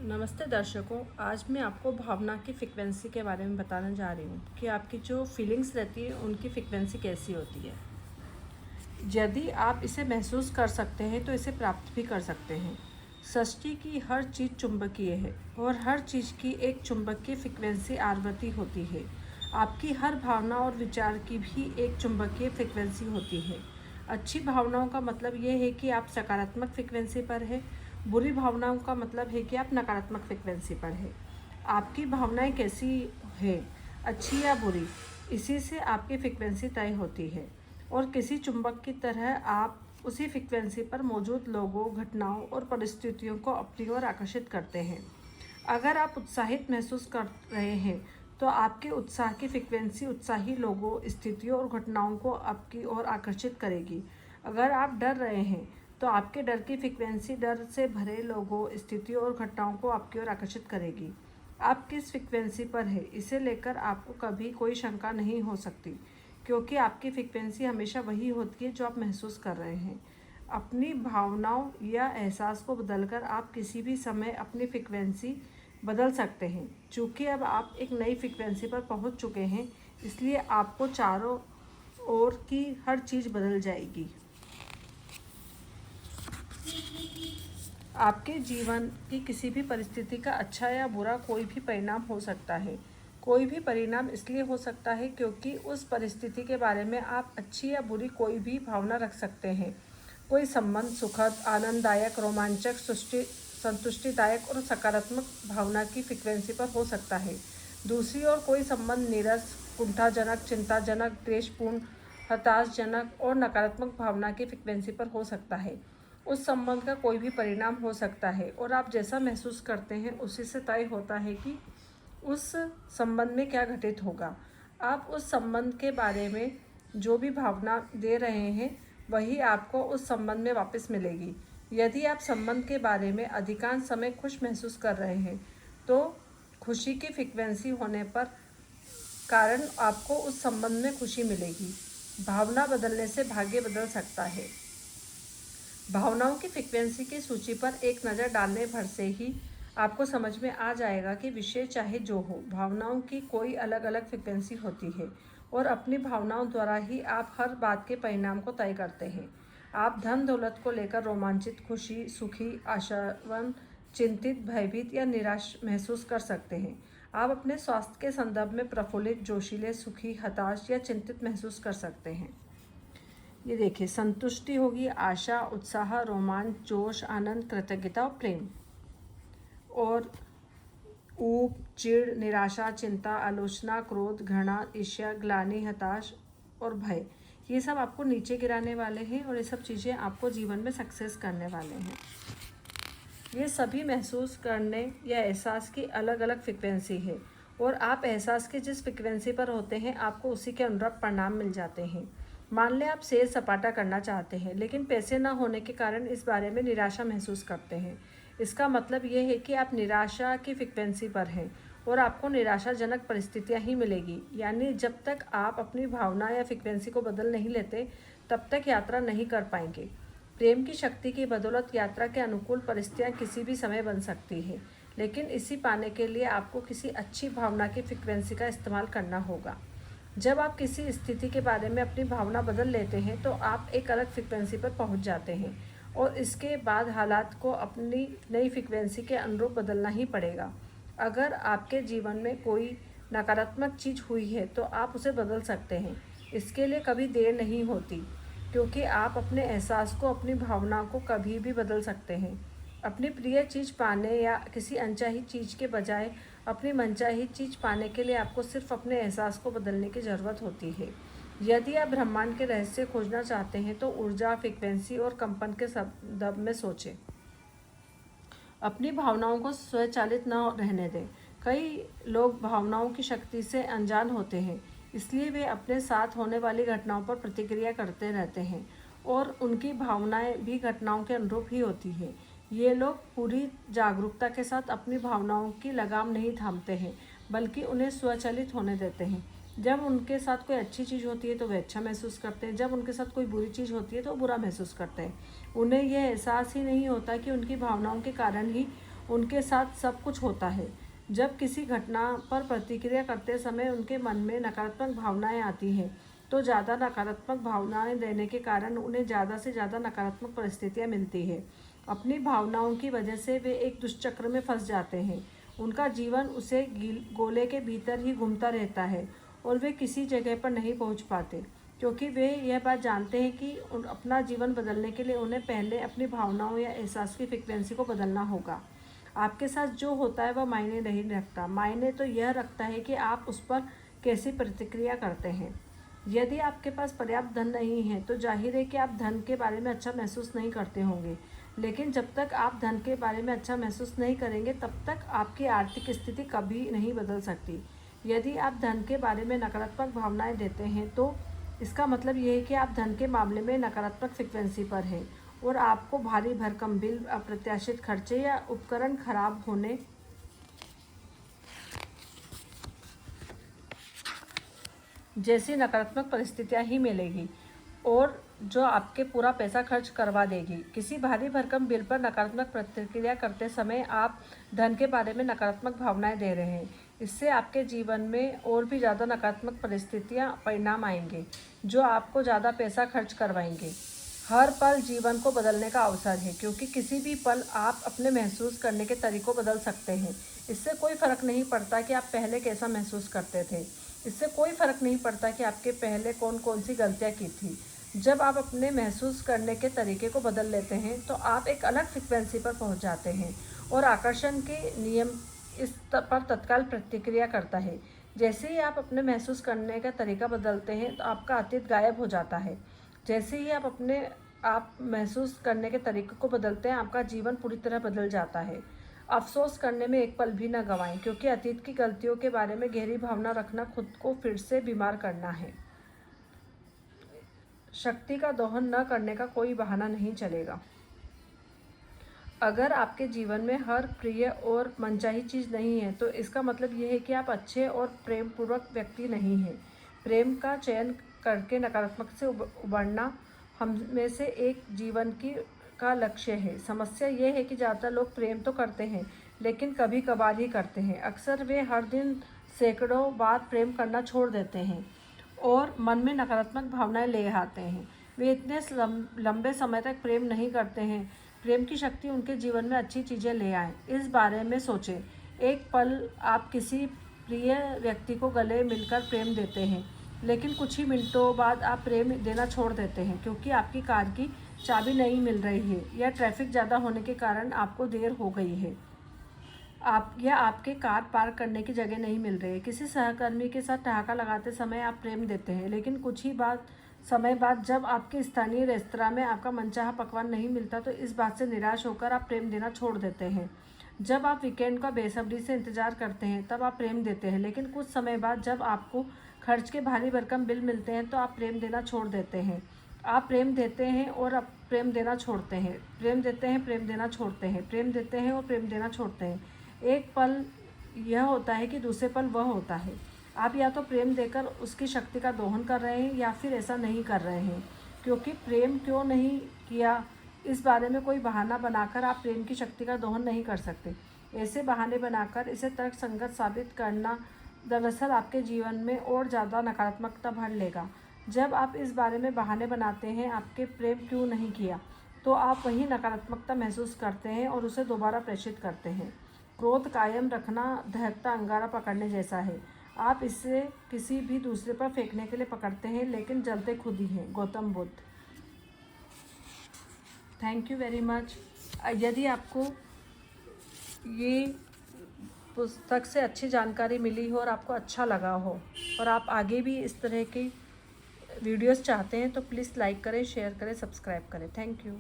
नमस्ते दर्शकों। आज मैं आपको भावना की फ्रिक्वेंसी के बारे में बताने जा रही हूँ कि आपकी जो फीलिंग्स रहती है उनकी फ्रिक्वेंसी कैसी होती है। यदि आप इसे महसूस कर सकते हैं तो इसे प्राप्त भी कर सकते हैं। सृष्टि की हर चीज़ चुंबकीय है और हर चीज़ की एक चुंबकीय फ्रिक्वेंसी आवृत्ति होती है। आपकी हर भावना और विचार की भी एक चुंबकीय फ्रिक्वेंसी होती है। अच्छी भावनाओं का मतलब ये है कि आप सकारात्मक फ्रिक्वेंसी पर है। बुरी भावनाओं का मतलब है कि आप नकारात्मक फ्रिक्वेंसी पर है। आपकी भावनाएं कैसी है, अच्छी या बुरी, इसी से आपकी फ्रिक्वेंसी तय होती है। और किसी चुंबक की तरह आप उसी फ्रिक्वेंसी पर मौजूद लोगों, घटनाओं और परिस्थितियों को अपनी ओर आकर्षित करते हैं। अगर आप उत्साहित महसूस कर रहे हैं तो आपके उत्साह की फ्रिक्वेंसी उत्साही लोगों, स्थितियों और घटनाओं को आपकी ओर आकर्षित करेगी। अगर आप डर रहे हैं तो आपके डर की फ्रिक्वेंसी डर से भरे लोगों, स्थितियों और घटनाओं को आपकी ओर आकर्षित करेगी। आप किस फ्रिक्वेंसी पर है, इसे लेकर आपको कभी कोई शंका नहीं हो सकती, क्योंकि आपकी फ्रिक्वेंसी हमेशा वही होती है जो आप महसूस कर रहे हैं। अपनी भावनाओं या एहसास को बदलकर आप किसी भी समय अपनी फ्रिक्वेंसी बदल सकते हैं। चूँकि अब आप एक नई फ्रिक्वेंसी पर पहुंच चुके हैं, इसलिए आपको चारों ओर की हर चीज़ बदल जाएगी। आपके जीवन की किसी भी परिस्थिति का अच्छा या बुरा कोई भी परिणाम हो सकता है। कोई भी परिणाम इसलिए हो सकता है क्योंकि उस परिस्थिति के बारे में आप अच्छी या बुरी कोई भी भावना रख सकते हैं। कोई संबंध सुखद, आनंददायक, रोमांचक, संतुष्टिदायक और सकारात्मक भावना की फ्रिक्वेंसी पर हो सकता है। दूसरी ओर कोई संबंध नीरस, कुंठाजनक, चिंताजनक, द्वेषपूर्ण, हताशजनक और नकारात्मक भावना की फ्रिक्वेंसी पर हो सकता है। उस संबंध का कोई भी परिणाम हो सकता है और आप जैसा महसूस करते हैं उसी से तय होता है कि उस संबंध में क्या घटित होगा। आप उस संबंध के बारे में जो भी भावना दे रहे हैं वही आपको उस संबंध में वापस मिलेगी। यदि आप संबंध के बारे में अधिकांश समय खुश महसूस कर रहे हैं तो खुशी की फ्रिक्वेंसी होने पर कारण आपको उस संबंध में खुशी मिलेगी। भावना बदलने से भाग्य बदल सकता है। भावनाओं की फ्रिक्वेंसी की सूची पर एक नज़र डालने भर से ही आपको समझ में आ जाएगा कि विषय चाहे जो हो, भावनाओं की कोई अलग अलग फ्रिक्वेंसी होती है और अपनी भावनाओं द्वारा ही आप हर बात के परिणाम को तय करते हैं। आप धन दौलत को लेकर रोमांचित, खुशी, सुखी, आशावान, चिंतित, भयभीत या निराश महसूस कर सकते हैं। आप अपने स्वास्थ्य के संदर्भ में प्रफुल्लित, जोशीले, सुखी, हताश या चिंतित महसूस कर सकते हैं। ये देखिए, संतुष्टि होगी आशा, उत्साह, रोमांच, जोश, आनंद, कृतज्ञता और प्रेम। और ऊब, चिढ़, निराशा, चिंता, आलोचना, क्रोध, घृणा, ईर्ष्या, ग्लानि, हताश और भय, ये सब आपको नीचे गिराने वाले हैं और ये सब चीज़ें आपको जीवन में सक्सेस करने वाले हैं। ये सभी महसूस करने या एहसास की अलग अलग फ्रिक्वेंसी है और आप एहसास के जिस फ्रिक्वेंसी पर होते हैं आपको उसी के अनुरूप परिणाम मिल जाते हैं। मान लें आप सैर सपाटा करना चाहते हैं लेकिन पैसे न होने के कारण इस बारे में निराशा महसूस करते हैं। इसका मतलब ये है कि आप निराशा की फ्रिक्वेंसी पर हैं और आपको निराशाजनक परिस्थितियां ही मिलेगी। यानी जब तक आप अपनी भावना या फ्रिक्वेंसी को बदल नहीं लेते तब तक यात्रा नहीं कर पाएंगे। प्रेम की शक्ति की बदौलत यात्रा के अनुकूल परिस्थितियाँ किसी भी समय बन सकती है, लेकिन इसी पाने के लिए आपको किसी अच्छी भावना की फ्रिक्वेंसी का इस्तेमाल करना होगा। जब आप किसी स्थिति के बारे में अपनी भावना बदल लेते हैं तो आप एक अलग फ्रिक्वेंसी पर पहुंच जाते हैं और इसके बाद हालात को अपनी नई फ्रिक्वेंसी के अनुरूप बदलना ही पड़ेगा। अगर आपके जीवन में कोई नकारात्मक चीज़ हुई है तो आप उसे बदल सकते हैं। इसके लिए कभी देर नहीं होती, क्योंकि आप अपने एहसास को, अपनी भावना को कभी भी बदल सकते हैं। अपनी प्रिय चीज़ पाने या किसी अनचाही चीज़ के बजाय अपनी मनचाही चीज़ पाने के लिए आपको सिर्फ अपने एहसास को बदलने की ज़रूरत होती है। यदि आप ब्रह्मांड के रहस्य खोजना चाहते हैं तो ऊर्जा, फ्रिक्वेंसी और कंपन के संदर्भ में सोचें। अपनी भावनाओं को स्वचालित न रहने दें। कई लोग भावनाओं की शक्ति से अनजान होते हैं, इसलिए वे अपने साथ होने वाली घटनाओं पर प्रतिक्रिया करते रहते हैं और उनकी भावनाएं भी घटनाओं के अनुरूप ही होती हैं। ये लोग पूरी जागरूकता के साथ अपनी भावनाओं की लगाम नहीं थामते हैं, बल्कि उन्हें स्वचालित होने देते हैं। जब उनके साथ कोई अच्छी चीज़ होती है तो वे अच्छा महसूस करते हैं, जब उनके साथ कोई बुरी चीज़ होती है तो बुरा महसूस करते हैं। उन्हें यह एहसास ही नहीं होता कि उनकी भावनाओं के कारण ही उनके साथ सब कुछ होता है। जब किसी घटना पर प्रतिक्रिया करते समय उनके मन में नकारात्मक भावनाएं आती हैं, तो ज़्यादा नकारात्मक भावनाएं देने के कारण उन्हें ज़्यादा से ज़्यादा नकारात्मक परिस्थितियां मिलती है। अपनी भावनाओं की वजह से वे एक दुष्चक्र में फंस जाते हैं। उनका जीवन उसे गोले के भीतर ही घूमता रहता है और वे किसी जगह पर नहीं पहुंच पाते, क्योंकि वे यह बात जानते हैं कि अपना जीवन बदलने के लिए उन्हें पहले अपनी भावनाओं या एहसास की फ्रिक्वेंसी को बदलना होगा। आपके साथ जो होता है वह मायने नहीं रखता, मायने तो यह रखता है कि आप उस पर कैसी प्रतिक्रिया करते हैं। यदि आपके पास पर्याप्त धन नहीं है तो जाहिर है कि आप धन के बारे में अच्छा महसूस नहीं करते होंगे, लेकिन जब तक आप धन के बारे में अच्छा महसूस नहीं करेंगे तब तक आपकी आर्थिक स्थिति कभी नहीं बदल सकती। यदि आप धन के बारे में नकारात्मक भावनाएं देते हैं तो इसका मतलब यह है कि आप धन के मामले में नकारात्मक फ्रिक्वेंसी पर हैं और आपको भारी भरकम बिल, अप्रत्याशित खर्चे या उपकरण खराब होने जैसी नकारात्मक परिस्थितियां ही मिलेगी और जो आपके पूरा पैसा खर्च करवा देगी। किसी भारी भरकम बिल पर नकारात्मक प्रतिक्रिया करते समय आप धन के बारे में नकारात्मक भावनाएं दे रहे हैं। इससे आपके जीवन में और भी ज़्यादा नकारात्मक परिणाम आएंगे जो आपको ज़्यादा पैसा खर्च करवाएंगे। हर पल जीवन को बदलने का अवसर है, क्योंकि किसी भी पल आप अपने महसूस करने के तरीकों बदल सकते हैं। इससे कोई फ़र्क नहीं पड़ता कि आप पहले कैसा महसूस करते थे। इससे कोई फ़र्क नहीं पड़ता कि आपके पहले कौन कौन सी गलतियाँ की थी। जब आप अपने महसूस करने के तरीके को बदल लेते हैं तो आप एक अलग फ्रिक्वेंसी पर पहुंच जाते हैं और आकर्षण के नियम इस पर तत्काल प्रतिक्रिया करता है। जैसे ही आप अपने महसूस करने का तरीका बदलते हैं तो आपका अतीत गायब हो जाता है। जैसे ही आप महसूस करने के तरीके को बदलते हैं, आपका जीवन पूरी तरह बदल जाता है। अफसोस करने में एक पल भी न गंवाएं, क्योंकि अतीत की गलतियों के बारे में गहरी भावना रखना खुद को फिर से बीमार करना है। शक्ति का दोहन न करने का कोई बहाना नहीं चलेगा। अगर आपके जीवन में हर प्रिय और मनचाही चीज़ नहीं है तो इसका मतलब यह है कि आप अच्छे और प्रेम पूर्वक व्यक्ति नहीं हैं। प्रेम का चयन करके नकारात्मक से उबरना हम में से एक जीवन का लक्ष्य है। समस्या यह है कि ज़्यादातर लोग प्रेम तो करते हैं लेकिन कभी कभार ही करते हैं। अक्सर वे हर दिन सैकड़ों बार प्रेम करना छोड़ देते हैं और मन में नकारात्मक भावनाएं ले आते हैं। वे इतने लंबे समय तक प्रेम नहीं करते हैं। प्रेम की शक्ति उनके जीवन में अच्छी चीज़ें ले आए, इस बारे में सोचें। एक पल आप किसी प्रिय व्यक्ति को गले मिलकर प्रेम देते हैं, लेकिन कुछ ही मिनटों बाद आप प्रेम देना छोड़ देते हैं क्योंकि आपकी कार की चाबी नहीं मिल रही है या ट्रैफिक ज़्यादा होने के कारण आपको देर हो गई है। आपके कार पार्क करने की जगह नहीं मिल रही है। किसी सहकर्मी के साथ ठहाका लगाते समय आप प्रेम देते हैं, लेकिन कुछ ही समय बाद जब आपके स्थानीय रेस्तरां में आपका मनचाहा पकवान नहीं मिलता तो इस बात से निराश होकर आप प्रेम देना छोड़ देते हैं। जब आप वीकेंड का बेसब्री से इंतजार करते हैं तब आप प्रेम देते हैं, लेकिन कुछ समय बाद जब आपको खर्च के भारी भरकम बिल मिलते हैं तो आप प्रेम देना छोड़ देते हैं। आप प्रेम देते हैं और अब प्रेम देना छोड़ते हैं, प्रेम देते हैं, प्रेम देना छोड़ते हैं, प्रेम देते हैं और प्रेम देना छोड़ते हैं। एक पल यह होता है कि दूसरे पल वह होता है। आप या तो प्रेम देकर उसकी शक्ति का दोहन कर रहे हैं या फिर ऐसा नहीं कर रहे हैं। क्योंकि प्रेम क्यों नहीं किया, इस बारे में कोई बहाना बनाकर आप प्रेम की शक्ति का दोहन नहीं कर सकते। ऐसे बहाने बनाकर इसे तर्कसंगत साबित करना दरअसल आपके जीवन में और ज़्यादा नकारात्मकता भर लेगा। जब आप इस बारे में बहाने बनाते हैं आपके प्रेम क्यों नहीं किया, तो आप वही नकारात्मकता महसूस करते हैं और उसे दोबारा प्रेषित करते हैं। क्रोध कायम रखना दहकता अंगारा पकड़ने जैसा है। आप इसे किसी भी दूसरे पर फेंकने के लिए पकड़ते हैं लेकिन जलते खुद ही हैं। Gautam Buddha. Thank you very much. यदि आपको ये पुस्तक से अच्छी जानकारी मिली हो और आपको अच्छा लगा हो और आप आगे भी इस तरह की वीडियोस चाहते हैं तो प्लीज़ लाइक करें, शेयर करें, सब्सक्राइब करें। Thank you.